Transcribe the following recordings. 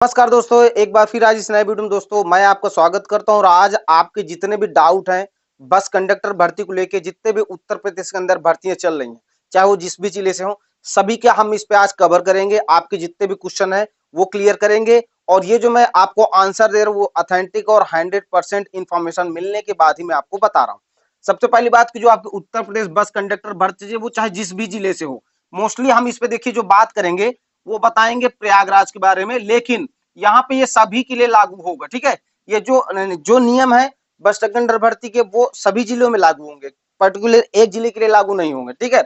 नमस्कार दोस्तों, एक बार फिर आज इस नए वीडियो में दोस्तों मैं आपका स्वागत करता हूं और आज आपके जितने भी डाउट हैं बस कंडक्टर भर्ती को लेके, जितने भी उत्तर प्रदेश के अंदर भर्तियां चल रही हैं, चाहे वो जिस भी जिले से हो, सभी के हम इस पे आज कवर करेंगे। आपके जितने भी क्वेश्चन है वो क्लियर करेंगे और ये जो मैं आपको आंसर दे रहा हूँ वो ऑथेंटिक और 100% इंफॉर्मेशन मिलने के बाद ही मैं आपको बता रहा हूँ। सबसे पहली बात की जो आपके उत्तर प्रदेश बस कंडक्टर भर्ती है वो चाहे जिस भी जिले से हो, मोस्टली हम इस पे देखिए जो बात करेंगे वो बताएंगे प्रयागराज के बारे में, लेकिन यहाँ पे ये सभी के लिए लागू होगा। ठीक है, ये जो जो नियम है बस कंडक्टर भर्ती के वो सभी जिलों में लागू होंगे, पर्टिकुलर एक जिले के लिए लागू नहीं होंगे। ठीक है,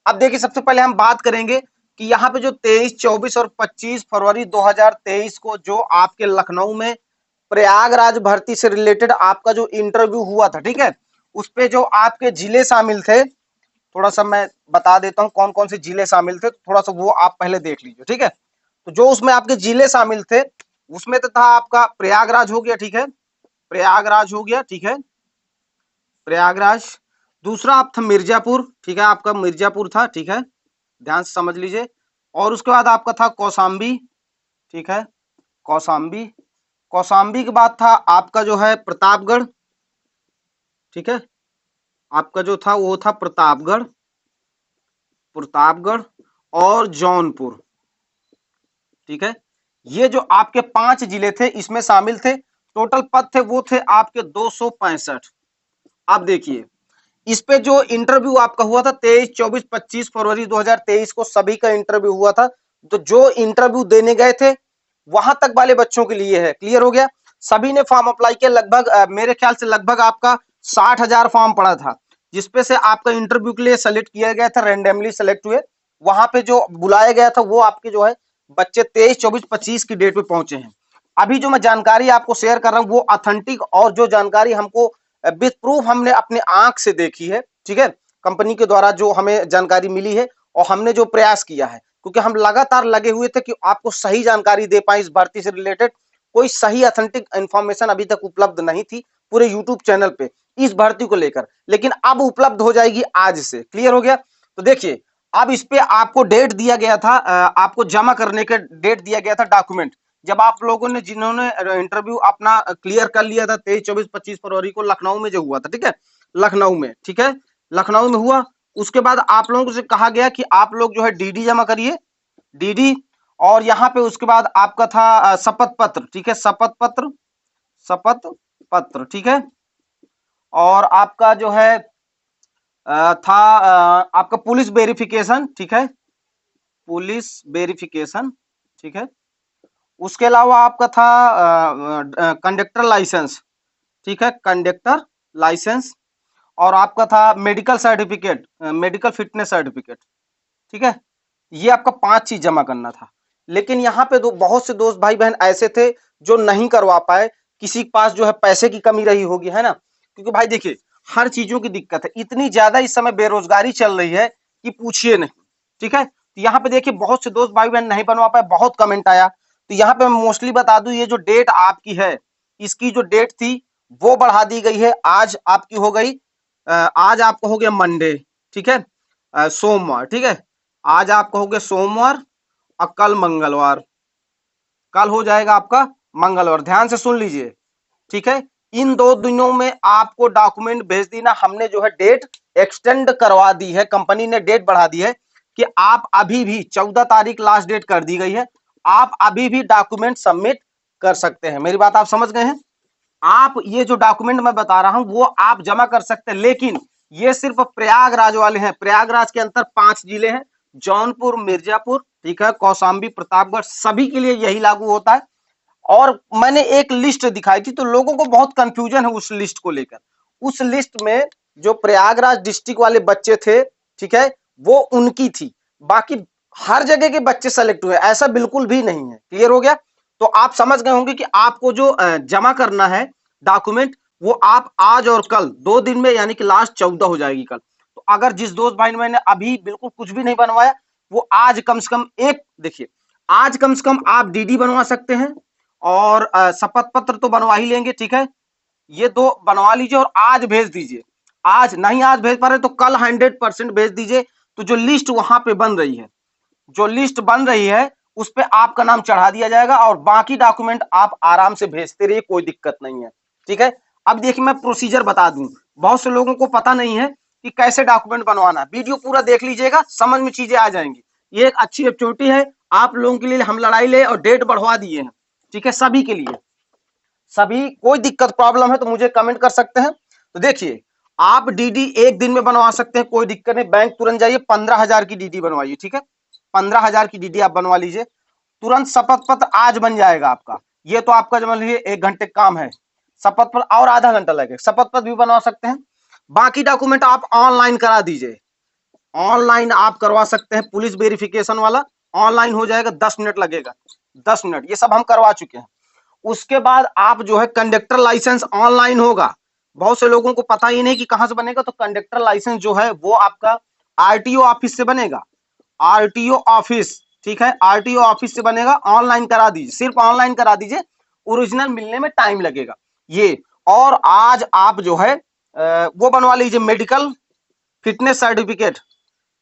अब देखिए सबसे पहले हम बात करेंगे कि यहाँ पे जो 23, 24 और 25 फरवरी 2023 को जो आपके लखनऊ में प्रयागराज भर्ती से रिलेटेड आपका जो इंटरव्यू हुआ था, ठीक है, उस पे जो आपके जिले शामिल थे, थोड़ा सा मैं बता देता हूँ कौन कौन से जिले शामिल थे, थोड़ा सा वो आप पहले देख लीजिए। ठीक है, तो जो उसमें आपके जिले शामिल थे उसमें तो था आपका प्रयागराज हो गया। ठीक है, प्रयागराज हो गया। ठीक है, प्रयागराज। दूसरा आप था मिर्जापुर। ठीक है, आपका मिर्जापुर था। ठीक है, ध्यान से समझ लीजिए। और उसके बाद आपका था कौशाम्बी। ठीक है, कौशाम्बी। कौशाम्बी के बाद था आपका जो है प्रतापगढ़। ठीक है, आपका जो था वो था प्रतापगढ़, प्रतापगढ़ और जौनपुर। ठीक है, ये जो आपके 5 जिले थे इसमें शामिल थे। टोटल पद थे वो थे आपके 265। अब देखिए इस पे जो इंटरव्यू आपका हुआ था 23, 24, 25 फरवरी 2023 को सभी का इंटरव्यू हुआ था। तो जो इंटरव्यू देने गए थे वहां तक वाले बच्चों के लिए है, क्लियर हो गया। सभी ने फॉर्म अप्लाई किया, लगभग मेरे ख्याल से लगभग आपका 60,000 फॉर्म पड़ा था, जिसपे से आपका इंटरव्यू के लिए सेलेक्ट किया गया था, रेंडमली सेलेक्ट हुए। वहां पे जो बुलाया गया था वो आपके जो है बच्चे 23, 24, 25 की डेट पे पहुंचे हैं। अभी जो मैं जानकारी आपको शेयर कर रहा हूँ वो ऑथेंटिक और जो जानकारी हमको विथ प्रूफ हमने अपने आंख से देखी है। ठीक है, कंपनी के द्वारा जो हमें जानकारी मिली है और हमने जो प्रयास किया है, क्योंकि हम लगातार लगे हुए थे कि आपको सही जानकारी दे पाए इस भर्ती से रिलेटेड। कोई सही ऑथेंटिक इंफॉर्मेशन अभी तक उपलब्ध नहीं थी पूरे यूट्यूब चैनल पे इस भर्ती को लेकर, लेकिन अब उपलब्ध हो जाएगी आज से। क्लियर हो गया। तो देखिए अब इस पे आपको डेट दिया गया था, आपको जमा करने का डेट दिया गया था डॉक्यूमेंट, जब आप लोगों ने जिन्होंने इंटरव्यू अपना क्लियर कर लिया था 23, 24, 25 फरवरी को लखनऊ में जो हुआ था। ठीक है, लखनऊ में। ठीक है, लखनऊ में हुआ। उसके बाद आप लोगों से कहा गया कि आप लोग जो है डीडी जमा करिए, डीडी। और यहाँ पे उसके बाद आपका था शपथ पत्र। ठीक है, शपथ पत्र, शपथ पत्र। ठीक है, और आपका जो है था आपका पुलिस वेरिफिकेशन। ठीक है, पुलिस वेरिफिकेशन। ठीक है, उसके अलावा आपका था कंडक्टर लाइसेंस। ठीक है, कंडक्टर लाइसेंस। और आपका था medical certificate, medical fitness certificate. ठीक है, ये आपका 5 चीज जमा करना था। लेकिन यहाँ पे बहुत से दोस्त भाई बहन ऐसे थे जो नहीं करवा पाए, किसी के पास जो है पैसे की कमी रही होगी, है ना। क्योंकि भाई देखिए हर चीजों की दिक्कत है, इतनी ज्यादा इस समय बेरोजगारी चल रही है कि पूछिए नहीं। ठीक है, तो यहाँ पे देखिए बहुत से दोस्त भाई बहन नहीं बनवा पाए, बहुत कमेंट आया। तो यहाँ पे मैं मोस्टली बता दूं ये जो डेट आपकी है, इसकी जो डेट थी वो बढ़ा दी गई है। आज आपकी हो गई, आज आपका हो गया मंडे। ठीक है, सोमवार। ठीक है, आज आपका हो गया सोमवार और कल मंगलवार, कल हो जाएगा आपका मंगलवार। ध्यान से सुन लीजिए। ठीक है, इन 2 दिनों में आपको डॉक्यूमेंट भेज देना। हमने जो है डेट एक्सटेंड करवा दी है, कंपनी ने डेट बढ़ा दी है कि आप अभी भी 14 तारीख लास्ट डेट कर दी गई है, आप अभी भी डॉक्यूमेंट सबमिट कर सकते हैं। मेरी बात आप समझ गए हैं। आप ये जो डॉक्यूमेंट मैं बता रहा हूं वो आप जमा कर सकते हैं, लेकिन ये सिर्फ प्रयागराज वाले हैं। प्रयागराज के अंदर 5 जिले हैं, जौनपुर, मिर्जापुर, ठीक है, कौशाम्बी, प्रतापगढ़, सभी के लिए यही लागू होता है। और मैंने एक लिस्ट दिखाई थी तो लोगों को बहुत कंफ्यूजन है उस लिस्ट को लेकर। उस लिस्ट में जो प्रयागराज डिस्ट्रिक्ट वाले बच्चे थे, ठीक है, वो उनकी थी। बाकी हर जगह के बच्चे सेलेक्ट हुए, ऐसा बिल्कुल भी नहीं है। क्लियर हो गया। तो आप समझ गए होंगे कि आपको जो जमा करना है डॉक्यूमेंट वो आप आज और कल 2 दिन में, यानी कि लास्ट 14 हो जाएगी कल। तो अगर जिस दोस्त भाई ने अभी बिल्कुल कुछ भी नहीं बनवाया वो आज कम से कम एक, देखिए आज कम से कम आप डीडी बनवा सकते हैं और शपथ पत्र तो बनवा ही लेंगे। ठीक है, ये 2 बनवा लीजिए और आज भेज दीजिए। आज नहीं, आज भेज पा रहे तो कल 100% भेज दीजिए। तो जो लिस्ट वहां पे बन रही है, जो लिस्ट बन रही है उस पे आपका नाम चढ़ा दिया जाएगा और बाकी डॉक्यूमेंट आप आराम से भेजते रहिए, कोई दिक्कत नहीं है। ठीक है, अब देखिए मैं प्रोसीजर बता दूं, बहुत से लोगों को पता नहीं है कि कैसे डॉक्यूमेंट बनवाना। वीडियो पूरा देख लीजिएगा, समझ में चीजें आ जाएंगी। ये एक अच्छी एक्टिविटी है आप लोगों के लिए, हम लड़ाई ले और डेट बढ़वा दिए हैं। ठीक है, सभी के लिए, सभी, कोई दिक्कत प्रॉब्लम है तो मुझे कमेंट कर सकते हैं। तो देखिए, आप डीडी एक दिन में बनवा सकते हैं, कोई दिक्कत नहीं। बैंक तुरंत जाइए, 15,000 की डीडी बनवाइए। ठीक है, 15,000 की डीडी आप बनवा लीजिए, तुरंत शपथ पत्र आज बन जाएगा आपका। ये तो आपका समझ लीजिए 1 घंटे काम है, शपथ पत्र और आधा घंटा लगेगा, शपथ पत्र भी बनवा सकते हैं। बाकी डॉक्यूमेंट आप ऑनलाइन करा दीजिए, ऑनलाइन आप करवा सकते हैं। पुलिस वेरिफिकेशन वाला ऑनलाइन हो जाएगा, 10 मिनट लगेगा, 10 मिनट, ये सब हम करवा चुके हैं। उसके बाद आप जो है कंडक्टर लाइसेंस ऑनलाइन होगा। बहुत से लोगों को पता ही नहीं कि कहां से बनेगा, तो कंडक्टर लाइसेंस जो है वो आपका आरटीओ ऑफिस से बनेगा, आरटीओ ऑफिस। ठीक है, आरटीओ ऑफिस से बनेगा, ऑनलाइन करा दीजिए, सिर्फ ऑनलाइन करा दीजिए, ओरिजिनल मिलने में टाइम लगेगा ये। और आज आप जो है वो बनवा लीजिए, medical fitness certificate,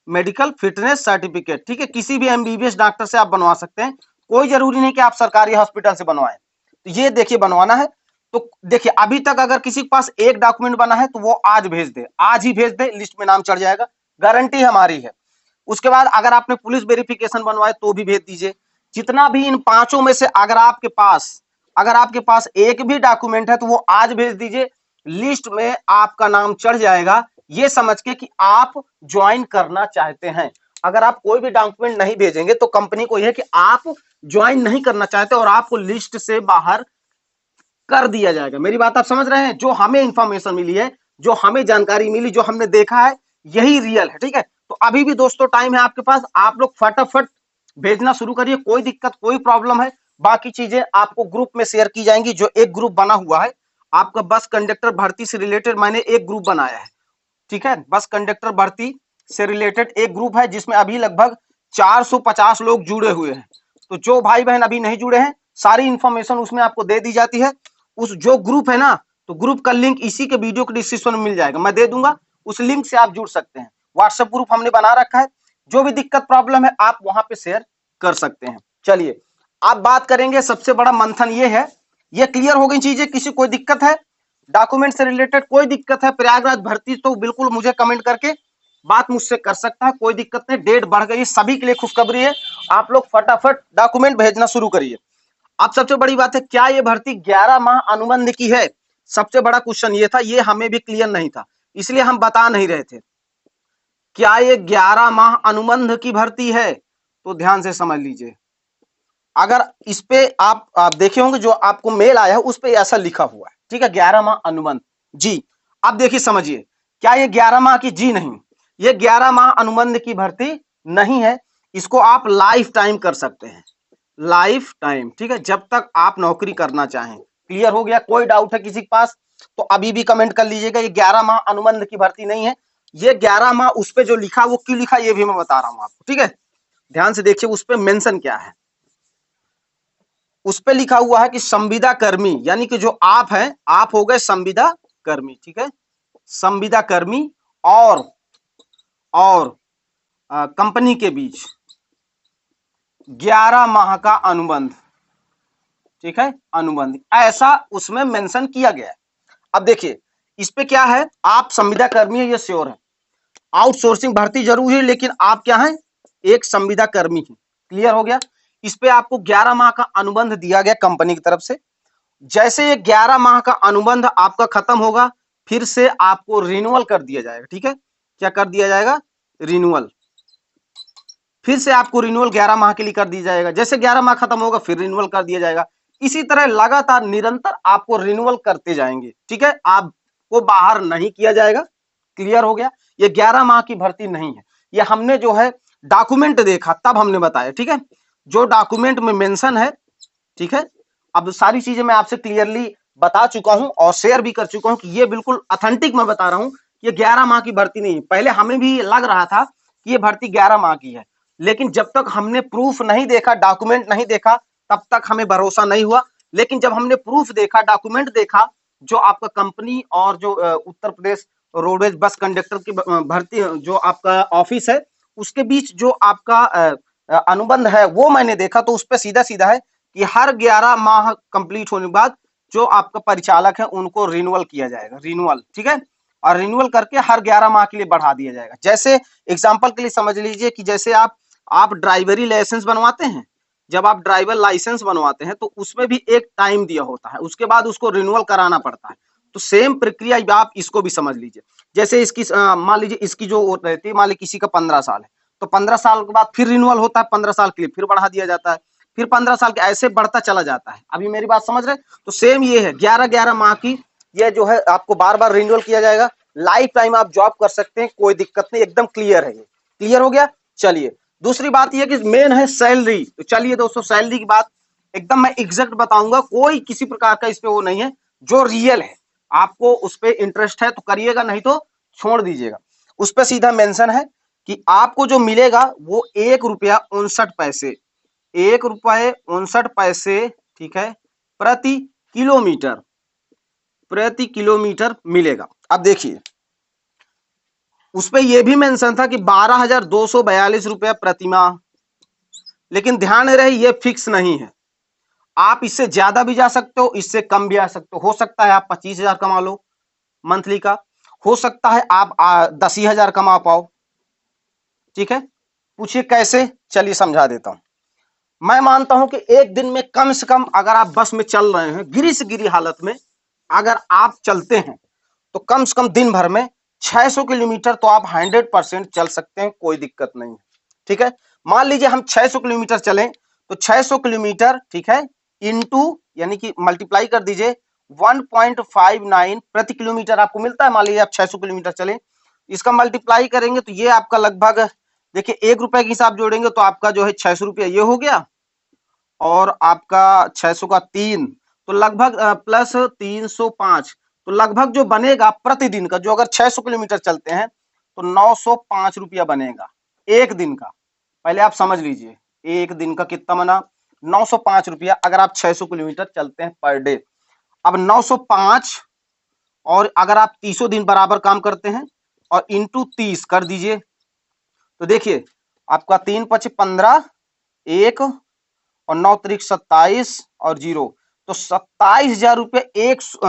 medical fitness certificate. ठीक है, किसी भी एमबीबीएस डॉक्टर से आप बनवा सकते हैं, कोई जरूरी नहीं कि आप सरकारी हॉस्पिटल से बनवाएं। तो ये देखिए बनवाना है तो देखिए, अभी तक अगर किसी के पास एक डॉक्यूमेंट बना है तो वो आज भेज दे, आज ही भेज दे, लिस्ट में नाम चढ़ जाएगा, गारंटी हमारी है। उसके बाद अगर आपने पुलिस वेरिफिकेशन बनवाए तो भी भेज दीजिए। जितना भी इन पांचों में से अगर आपके पास एक भी डॉक्यूमेंट है तो वो आज भेज दीजिए, लिस्ट में आपका नाम चढ़ जाएगा, ये समझ के कि आप ज्वाइन करना चाहते हैं। अगर आप कोई भी डॉक्यूमेंट नहीं भेजेंगे तो कंपनी को यह कि आप ज्वाइन नहीं करना चाहते और आपको लिस्ट से बाहर कर दिया जाएगा। मेरी बात आप समझ रहे हैं? जो हमें इंफॉर्मेशन मिली है, जो हमें जानकारी मिली, जो हमने देखा है, यही रियल है। ठीक है, तो अभी भी दोस्तों टाइम है आपके पास, आप लोग फटाफट भेजना शुरू करिए, कोई दिक्कत कोई प्रॉब्लम है, बाकी चीजें आपको ग्रुप में शेयर की जाएंगी। जो एक ग्रुप बना हुआ है आपका बस कंडक्टर भर्ती से रिलेटेड, मैंने एक ग्रुप बनाया है। ठीक है, बस कंडक्टर भर्ती से रिलेटेड एक ग्रुप है जिसमें अभी लगभग 450 लोग जुड़े हुए हैं। तो जो भाई बहन अभी नहीं जुड़े हैं, सारी इंफॉर्मेशन उसमें आपको दे दी जाती है। उस जो ग्रुप है ना, तो ग्रुप का लिंक इसी के वीडियो के डिस्क्रिप्शन में मिल जाएगा, मैं दे दूंगा, उस लिंक से आप जुड़ सकते हैं। व्हाट्सएप ग्रुप हमने बना रखा है, जो भी दिक्कत प्रॉब्लम है आप वहां पे शेयर कर सकते हैं। चलिए आप बात करेंगे, सबसे बड़ा मंथन ये है, ये क्लियर हो गई चीजें, किसी कोई दिक्कत है डॉक्यूमेंट से रिलेटेड, कोई दिक्कत है प्रयागराज भर्ती, तो बिल्कुल मुझे कमेंट करके बात मुझसे कर सकता है, कोई दिक्कत नहीं। डेट बढ़ गई, सभी के लिए खुशखबरी है, आप लोग फटाफट डॉक्यूमेंट भेजना शुरू करिए। अब सबसे बड़ी बात है, क्या ये भर्ती 11 माह अनुबंध की है? सबसे बड़ा क्वेश्चन ये था, ये हमें भी क्लियर नहीं था, इसलिए हम बता नहीं रहे थे। क्या ये 11 माह अनुबंध की भर्ती है? तो ध्यान से समझ लीजिए, अगर इस पे आप देखे होंगे, जो आपको मेल आया है उस पे ऐसा लिखा हुआ है। ठीक है, 11 माह अनुबंध जी। अब देखिए समझिए, क्या ये 11 माह की? जी नहीं, ये 11 माह अनुबंध की भर्ती नहीं है, इसको आप लाइफ टाइम कर सकते हैं, लाइफ टाइम। ठीक है, जब तक आप नौकरी करना चाहें। क्लियर हो गया? कोई डाउट है किसी के पास तो अभी भी कमेंट कर लीजिएगा। ये 11 माह अनुबंध की भर्ती नहीं है, ये 11 माह उस पे जो लिखा वो क्यों लिखा ये भी मैं बता रहा हूं आपको। ठीक है, ध्यान से देखिए उस पे मेंशन क्या है। उस पे लिखा हुआ है कि संविदा कर्मी, यानी कि जो आप हैं, आप हो गए संविदा कर्मी। ठीक है, संविदा कर्मी और कंपनी के बीच 11 माह का अनुबंध। ठीक है, अनुबंध ऐसा उसमें मेंशन किया गया है। अब देखिए इस पे क्या है, आप संविदा कर्मी है, ये श्योर है, आउटसोर्सिंग भर्ती जरूर है, लेकिन आप क्या हैं? एक संविदा कर्मी है। क्लियर हो गया? इस पे आपको 11 माह का अनुबंध दिया गया कंपनी की तरफ से। जैसे ये 11 माह का अनुबंध आपका खत्म होगा, फिर से आपको रिन्यूअल कर दिया जाएगा। ठीक है, क्या कर दिया जाएगा? रिन्यूअल, फिर से आपको रिन्यूअल 11 माह के लिए कर दिया जाएगा। जैसे 11 माह खत्म होगा फिर रिन्यूअल कर दिया जाएगा। इसी तरह लगातार निरंतर आपको रिन्यूअल करते जाएंगे। ठीक है, आपको बाहर नहीं किया जाएगा। क्लियर हो गया? ये 11 माह की भर्ती नहीं है, ये हमने जो है डॉक्यूमेंट देखा तब हमने बताया। ठीक है, जो डॉक्यूमेंट में मेंशन है। ठीक है, अब सारी चीजें मैं आपसे क्लियरली बता चुका हूं और शेयर भी कर चुका हूं कि ये बिल्कुल ऑथेंटिक मैं बता रहा हूं, ये 11 माह की भर्ती नहीं है। पहले हमें भी लग रहा था कि ये भर्ती 11 माह की है, लेकिन जब तक हमने प्रूफ नहीं देखा, डॉक्यूमेंट नहीं देखा, तब तक हमें भरोसा नहीं हुआ। लेकिन जब हमने प्रूफ देखा, डॉक्यूमेंट देखा, जो आपका कंपनी और जो Uttar Pradesh roadways bus conductor की भर्ती जो आपका ऑफिस है उसके बीच जो आपका अनुबंध है वो मैंने देखा, तो उस पर सीधा सीधा है कि हर 11 माह कंप्लीट होने के बाद जो आपका परिचालक है उनको रिन्यूअल किया जाएगा, रिन्यूअल, ठीक है, और रिन्यूअल करके हर 11 माह के लिए बढ़ा दिया जाएगा। जैसे एग्जांपल के लिए समझ लीजिए कि जैसे आप ड्राइवरी लाइसेंस बनवाते हैं, जब आप ड्राइवर लाइसेंस बनवाते हैं तो उसमें भी एक टाइम दिया होता है, उसके बाद उसको रिन्यूअल कराना पड़ता है। तो सेम प्रक्रिया आप इसको भी समझ लीजिए। जैसे इसकी मान लीजिए इसकी जो रहती है, मान लीजिए किसी का 15 साल है, तो 15 साल के बाद फिर रिन्यूअल होता है, 15 साल के लिए फिर बढ़ा दिया जाता है, फिर 15 साल के, ऐसे बढ़ता चला जाता है। अभी मेरी बात समझ रहे? तो सेम ये है, 11-11 माह की ये जो है आपको बार बार रिन्यूअल किया जाएगा। लाइफ टाइम आप जॉब कर सकते हैं, कोई दिक्कत नहीं, एकदम क्लियर है। ये क्लियर हो गया। चलिए दूसरी बात ये कि मेन है सैलरी। तो चलिए दोस्तों, सैलरी की बात एकदम मैं एग्जैक्ट बताऊंगा, कोई किसी प्रकार का इस पे वो नहीं है, जो रियल है। आपको उस पर इंटरेस्ट है तो करिएगा, नहीं तो छोड़ दीजिएगा। उस पर सीधा मेंशन है कि आपको जो मिलेगा वो 1 रुपया 59 पैसे, 1 रुपये 59 पैसे, ठीक है, प्रति किलोमीटर, प्रति किलोमीटर मिलेगा। अब देखिए उस पर यह भी मेंशन था कि 12,242 रुपया प्रति माह, लेकिन ध्यान रहे ये फिक्स नहीं है। आप इससे ज्यादा भी जा सकते हो, इससे कम भी आ सकते हो सकता है आप 25,000 कमा लो मंथली का, हो सकता है आप 10,000 कमा पाओ, ठीक है। पूछिए कैसे, चलिए समझा देता हूं। मैं मानता हूं कि एक दिन में कम से कम अगर आप बस में चल रहे हैं, गिरी से गिरी हालत में अगर आप चलते हैं, तो कम से कम दिन भर में 600 किलोमीटर तो आप 100% चल सकते हैं, कोई दिक्कत नहीं है, ठीक है। मान लीजिए हम 600 किलोमीटर चलें, तो 600 किलोमीटर, ठीक है, इंटू यानी कि मल्टीप्लाई कर दीजिए 1.59 प्रति किलोमीटर आपको मिलता है। मान लीजिए आप 600 किलोमीटर चले, इसका मल्टीप्लाई करेंगे तो ये आपका लगभग, देखिए 1 रुपए के हिसाब जोड़ेंगे तो आपका जो है 600 रुपया ये हो गया, और आपका 600 का 3, तो लगभग प्लस 305, तो लगभग जो बनेगा प्रतिदिन का, जो अगर 600 किलोमीटर चलते हैं तो 905 रुपया बनेगा एक दिन का। पहले आप समझ लीजिए एक दिन का कितना बना, 905 रुपया अगर आप 600 किलोमीटर चलते हैं पर डे। अब 905 और अगर आप 30 दिन बराबर काम करते हैं और इंटू 30 कर दीजिए, तो देखिए आपका 3×5 = 15, 1 और 9×3 = 27 और 0, तो 27,000 रुपये,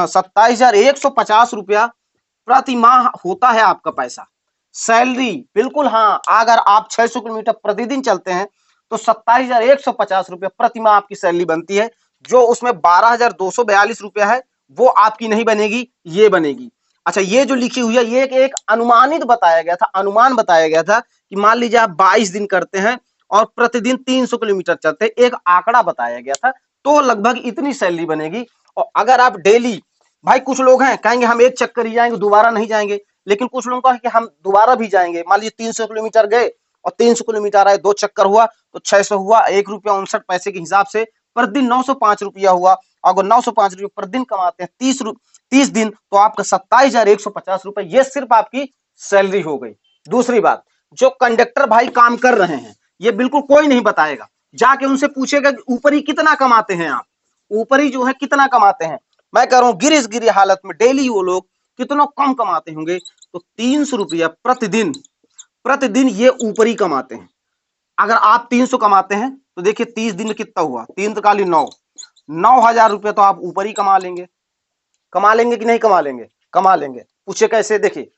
27,150 रुपया प्रति माह होता है आपका पैसा सैलरी। बिल्कुल हाँ, अगर आप 600 किलोमीटर प्रतिदिन चलते हैं तो 27,150 रुपया प्रति माह आपकी सैलरी बनती है। जो उसमें 12,242 रुपया है वो आपकी नहीं बनेगी, ये बनेगी। अच्छा, ये जो लिखी हुई है ये एक अनुमानित बताया गया था, अनुमान बताया गया था कि मान लीजिए आप 22 दिन करते हैं और प्रतिदिन 300 किलोमीटर चलते हैं, एक आंकड़ा बताया गया था, तो लगभग इतनी सैलरी बनेगी। और अगर आप डेली, भाई कुछ लोग हैं कहेंगे हम एक चक्कर ही जाएंगे, दोबारा नहीं जाएंगे, लेकिन कुछ लोगों का है कि हम दोबारा भी जाएंगे। मान लीजिए 300 किलोमीटर गए और 300 किलोमीटर आए, 2 चक्कर हुआ तो 600 हुआ, 1 रुपया 59 पैसे के हिसाब से प्रतिदिन 905 रुपया हुआ। अगर 905 रुपये प्रतिदिन कमाते हैं 30 दिन, तो आपका 27,150 रुपए ये सिर्फ आपकी सैलरी हो गई। दूसरी बात, जो कंडक्टर भाई काम कर रहे हैं ये बिल्कुल कोई नहीं बताएगा, जाके उनसे पूछेगा कि ऊपर ही कितना कमाते हैं आप, ऊपर ही जो है कितना कमाते हैं। मैं कह रहा हूं गिरी गिरी हालत में डेली वो लोग कितना कम कमाते होंगे, तो 300 रुपया प्रतिदिन, प्रतिदिन ये ऊपरी कमाते हैं। अगर आप 300 कमाते हैं तो देखिए 30 दिन में कितना हुआ, 3×3 = 9, 9,000 रुपया तो आप ऊपर ही कमा लेंगे। कमा लेंगे कि नहीं कमा लेंगे? कमा लेंगे। पूछे कैसे? देखिए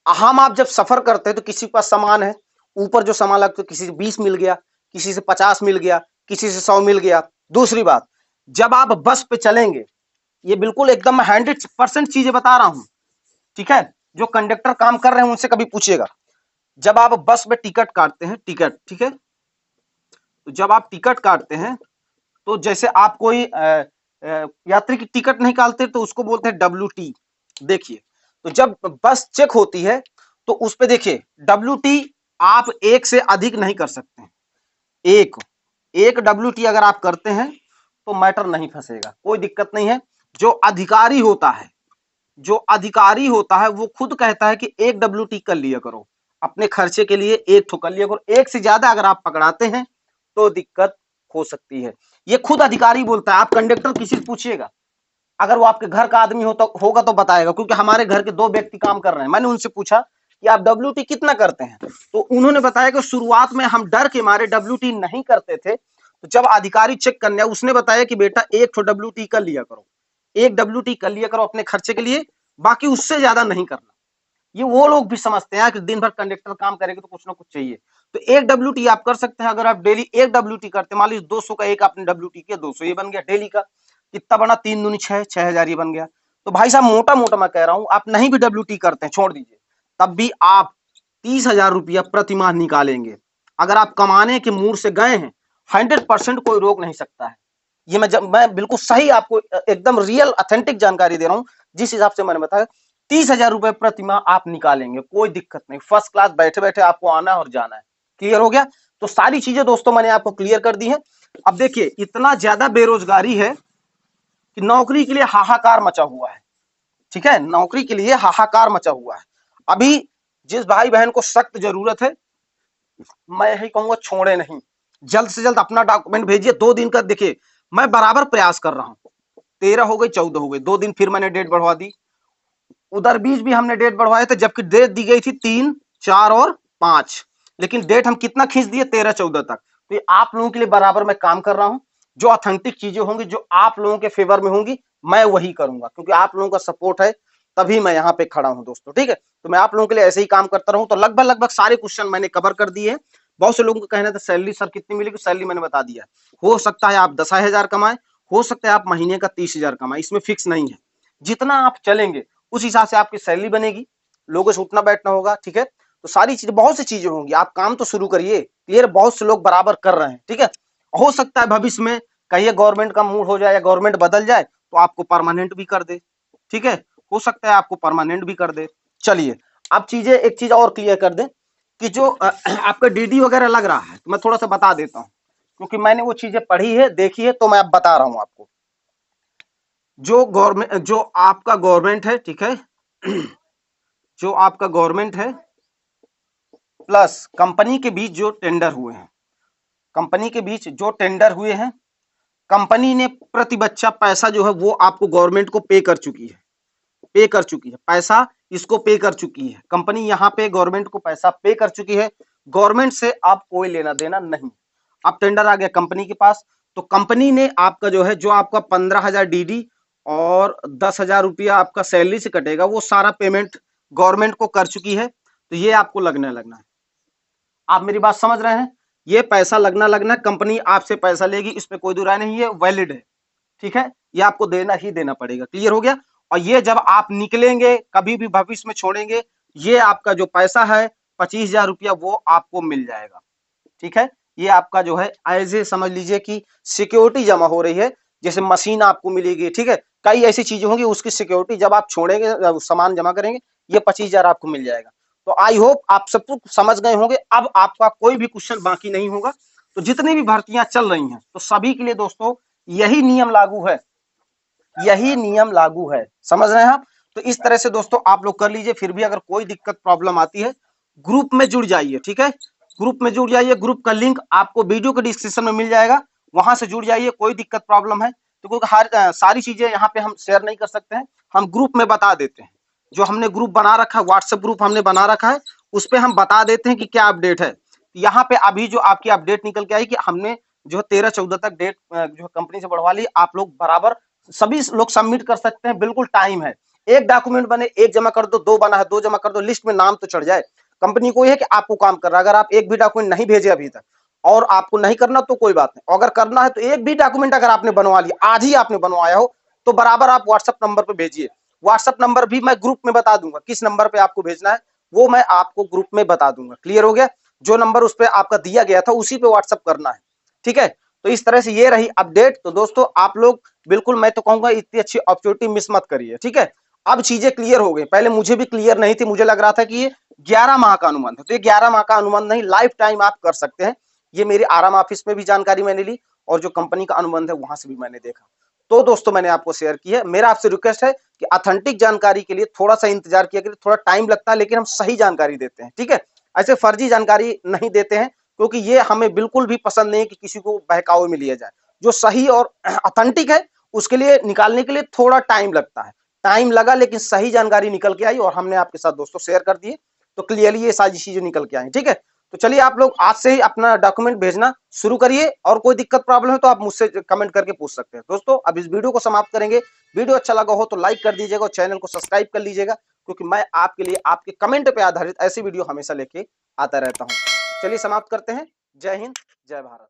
हम आप जब सफर करते हैं तो किसी के पास सामान है, ऊपर जो सामान लगता है किसी से 20 मिल गया, किसी से 50 मिल गया, किसी से 100 मिल गया। दूसरी बात, जब आप बस पे चलेंगे, ये बिल्कुल एकदम 100% चीजें बता रहा हूं, ठीक है। जो कंडक्टर काम कर रहे हैं उनसे कभी पूछिएगा, जब आप बस में टिकट काटते हैं, टिकट, ठीक है, तो जब आप टिकट काटते हैं तो जैसे आप कोई यात्री की टिकट नहीं निकालते तो उसको बोलते हैं WT। देखिए तो जब बस चेक होती है तो उस पे देखिए WT आप एक से अधिक नहीं कर सकते हैं। एक WT अगर आप करते हैं तो मैटर नहीं फंसेगा, कोई दिक्कत नहीं है। जो अधिकारी होता है, जो अधिकारी होता है वो खुद कहता है कि 1 WT कर लिया करो, अपने खर्चे के लिए 1 ठो कर लिया करो। एक से ज्यादा अगर आप पकड़ाते हैं तो दिक्कत हो सकती है, ये खुद अधिकारी बोलता है। आप कंडक्टर किसी से पूछिएगा, अगर वो आपके घर का आदमी होगा तो बताएगा, क्योंकि हमारे घर के 2 व्यक्ति काम कर रहे हैं। मैंने उनसे पूछा कि कि आप WT कितना करते हैं। तो उन्होंने बताया कि शुरुआत में हम डर के मारे WT नहीं करते थे, तो जब अधिकारी चेक करने आया उसने बताया कि बेटा एक तो WT कर लिया करो, एक WT कर लिया करो अपने खर्चे के लिए, बाकी उससे ज्यादा नहीं करना। ये वो लोग भी समझते हैं कि दिन भर कंडक्टर काम करेंगे तो कुछ ना कुछ चाहिए। तो एक WT आप कर सकते हैं। अगर आप डेली एक WT करते हैं, मान लीजिए 200 का एक आपने WT किया, 200 ये बन गया डेली का। कितना बना, 3 दूनी 6, 6000 ये बन गया। तो भाई साहब मोटा मोटा मैं कह रहा हूं, आप नहीं भी WT करते हैं छोड़ दीजिए, तब भी आप 30,000 रुपया प्रति माह निकालेंगे। अगर आप कमाने के मूड से गए हैं, 100% कोई रोक नहीं सकता है। ये मैं बिल्कुल सही आपको एकदम रियल ऑथेंटिक जानकारी दे रहा हूं। जिस हिसाब से मैंने बताया 30,000 रुपए प्रति माह आप निकालेंगे, कोई दिक्कत नहीं। फर्स्ट क्लास बैठे बैठे आपको आना है और जाना है। क्लियर हो गया। तो सारी चीजें दोस्तों मैंने आपको क्लियर कर दी है। अब देखिए इतना ज्यादा बेरोजगारी है कि नौकरी के लिए हाहाकार मचा हुआ है। ठीक है, नौकरी के लिए हाहाकार मचा हुआ है। अभी जिस भाई बहन को सख्त जरूरत है, मैं यही कहूंगा छोड़े नहीं, जल्द से जल्द अपना डॉक्यूमेंट भेजिए। 2 दिन का देखिए मैं बराबर प्रयास कर रहा हूं। 13 हो गई, 14 हो गई, 2 दिन फिर मैंने डेट बढ़वा दी। उधर बीच भी हमने डेट बढ़वाए थे, जबकि डेट दी गई थी 3, 4 और 5, लेकिन डेट हम कितना खींच दिए, 13, 14 तक। तो ये आप लोगों के लिए बराबर मैं काम कर रहा हूं। जो ऑथेंटिक चीजें होंगी, जो आप लोगों के फेवर में होंगी, मैं वही करूंगा, क्योंकि आप लोगों का सपोर्ट है तभी मैं यहाँ पे खड़ा हूं दोस्तों। ठीक है, तो मैं आप लोगों के लिए ऐसे ही काम करता रहूं। तो लगभग लगभग सारे क्वेश्चन मैंने कवर कर दिए हैं। बहुत से लोगों को कहना था सैलरी सर कितनी मिलेगी, सैलरी मैंने बता दिया। हो सकता है आप 10,000 कमाए, हो सकता है आप महीने का 30,000 कमाए, इसमें फिक्स नहीं है। जितना आप चलेंगे उस हिसाब से आपकी सैलरी बनेगी, लोगों से उठना बैठना होगा। ठीक है, तो सारी चीजें, बहुत सी चीजें होंगी। आप काम तो शुरू करिए। क्लियर, बहुत से लोग बराबर कर रहे हैं। ठीक है, हो सकता है भविष्य में कहिए गवर्नमेंट का मूड हो जाए या गवर्नमेंट बदल जाए तो आपको परमानेंट भी कर दे। ठीक है, हो सकता है आपको परमानेंट भी कर दे। चलिए अब चीजें एक चीज और क्लियर कर दें कि जो आपका DD वगैरह लग रहा है, तो मैं थोड़ा सा बता देता हूं, क्योंकि मैंने वो चीजें पढ़ी है, देखी है, तो मैं अब बता रहा हूं आपको। जो आपका गवर्नमेंट है, ठीक है, जो आपका गवर्नमेंट है प्लस कंपनी के बीच जो टेंडर हुए हैं, कंपनी के बीच जो टेंडर हुए हैं, कंपनी ने प्रति बच्चा पैसा जो है वो आपको गवर्नमेंट को पे कर चुकी है, पे कर चुकी है पैसा, इसको पे कर चुकी है कंपनी। यहाँ पे गवर्नमेंट को पैसा पे कर चुकी है। गवर्नमेंट से आप कोई लेना देना नहीं। अब टेंडर आ गया कंपनी के पास, तो कंपनी ने आपका जो है, जो आपका 15,000 DD और 10,000 रुपया आपका सैलरी से कटेगा, वो सारा पेमेंट गवर्नमेंट को कर चुकी है। तो ये आपको लगना है। आप मेरी बात समझ रहे हैं। ये पैसा लगना कंपनी आपसे पैसा लेगी, इस पे कोई दो राय नहीं है, वैलिड है। ठीक है, ये आपको देना ही देना पड़ेगा। क्लियर हो गया। और ये जब आप निकलेंगे, कभी भी भविष्य में छोड़ेंगे, ये आपका जो पैसा है 25,000 रुपया वो आपको मिल जाएगा। ठीक है, ये आपका जो है एज ए समझ लीजिए कि सिक्योरिटी जमा हो रही है। जैसे मशीन आपको मिलेगी, ठीक है, कई ऐसी चीजें होंगी, उसकी सिक्योरिटी जब आप छोड़ेंगे, सामान जमा करेंगे, ये 25,000 आपको मिल जाएगा। तो आई होप आप सब कुछ समझ गए होंगे। अब आपका कोई भी क्वेश्चन बाकी नहीं होगा। तो जितनी भी भर्तियां चल रही हैं, तो सभी के लिए दोस्तों यही नियम लागू है, यही नियम लागू है। समझ रहे हैं आप। तो इस तरह से दोस्तों आप लोग कर लीजिए। फिर भी अगर कोई दिक्कत प्रॉब्लम आती है, ग्रुप में जुड़ जाइए। ठीक है, ग्रुप में जुड़ जाइए। ग्रुप का लिंक आपको वीडियो के डिस्क्रिप्शन में मिल जाएगा, वहां से जुड़ जाइए। कोई दिक्कत प्रॉब्लम है तो क्योंकि हर सारी चीजें यहाँ पे हम शेयर नहीं कर सकते हैं, हम ग्रुप में बता देते हैं। जो हमने ग्रुप बना रखा है, व्हाट्सएप ग्रुप हमने बना रखा है, उस पर हम बता देते हैं कि क्या अपडेट है। यहाँ पे अभी जो आपकी अपडेट निकल के आई कि हमने जो 13-14 तक डेट जो कंपनी से बढ़वा ली। आप लोग बराबर सभी लोग सबमिट कर सकते हैं, बिल्कुल टाइम है। एक डॉक्यूमेंट बने, एक जमा कर दो, 2 बना है 2 जमा कर दो, लिस्ट में नाम तो चढ़ जाए। कंपनी को यह है कि आपको काम कर रहा है। अगर आप एक भी डॉक्यूमेंट नहीं भेजे अभी तक और आपको नहीं करना तो कोई बात नहीं, अगर करना है तो एक भी डॉक्यूमेंट अगर आपने बनवा लिया, आज ही आपने बनवाया हो, तो बराबर आप व्हाट्सएप नंबर पे भेजिए। व्हाट्सएप नंबर भी मैं ग्रुप में बता दूंगा, किस नंबर पे आपको भेजना है वो मैं आपको ग्रुप में बता दूंगा। क्लियर हो गया। जो नंबर उस पर आपका दिया गया था उसी पे व्हाट्सएप करना है। ठीक है, तो इस तरह से ये रही अपडेट। तो दोस्तों आप लोग बिल्कुल, मैं तो कहूंगा इतनी अच्छी अपॉर्चुनिटी मिस मत करिए। ठीक है, अब चीजें क्लियर हो गई। पहले मुझे भी क्लियर नहीं थी, मुझे लग रहा था कि ये 11 माह का अनुबंध है। तो ये 11 माह का अनुबंध नहीं, लाइफ टाइम आप कर सकते हैं। ये मेरे आराम ऑफिस में भी जानकारी मैंने ली और जो कंपनी का अनुबंध है वहां से भी मैंने देखा। तो दोस्तों मैंने आपको शेयर की है। मेरा आपसे रिक्वेस्ट है कि ऑथेंटिक जानकारी के लिए थोड़ा सा इंतजार किया करिए। थोड़ा टाइम लगता है लेकिन हम सही जानकारी देते हैं। ठीक है, ऐसे फर्जी जानकारी नहीं देते हैं, क्योंकि ये हमें बिल्कुल भी पसंद नहीं है कि किसी को बहकावे में लिया जाए। जो सही और ऑथेंटिक है उसके लिए निकालने के लिए थोड़ा टाइम लगता है। टाइम लगा लेकिन सही जानकारी निकल के आई और हमने आपके साथ दोस्तों शेयर कर दिए। तो क्लियरली ये सारी चीजें निकल के आई। ठीक है, तो चलिए आप लोग आज से ही अपना डॉक्यूमेंट भेजना शुरू करिए, और कोई दिक्कत प्रॉब्लम है तो आप मुझसे कमेंट करके पूछ सकते हैं। दोस्तों अब इस वीडियो को समाप्त करेंगे। वीडियो अच्छा लगा हो तो लाइक कर दीजिएगा और चैनल को सब्सक्राइब कर लीजिएगा, क्योंकि मैं आपके लिए आपके कमेंट पे आधारित ऐसी वीडियो हमेशा लेके आता रहता हूं। चलिए समाप्त करते हैं। जय हिंद, जय भारत।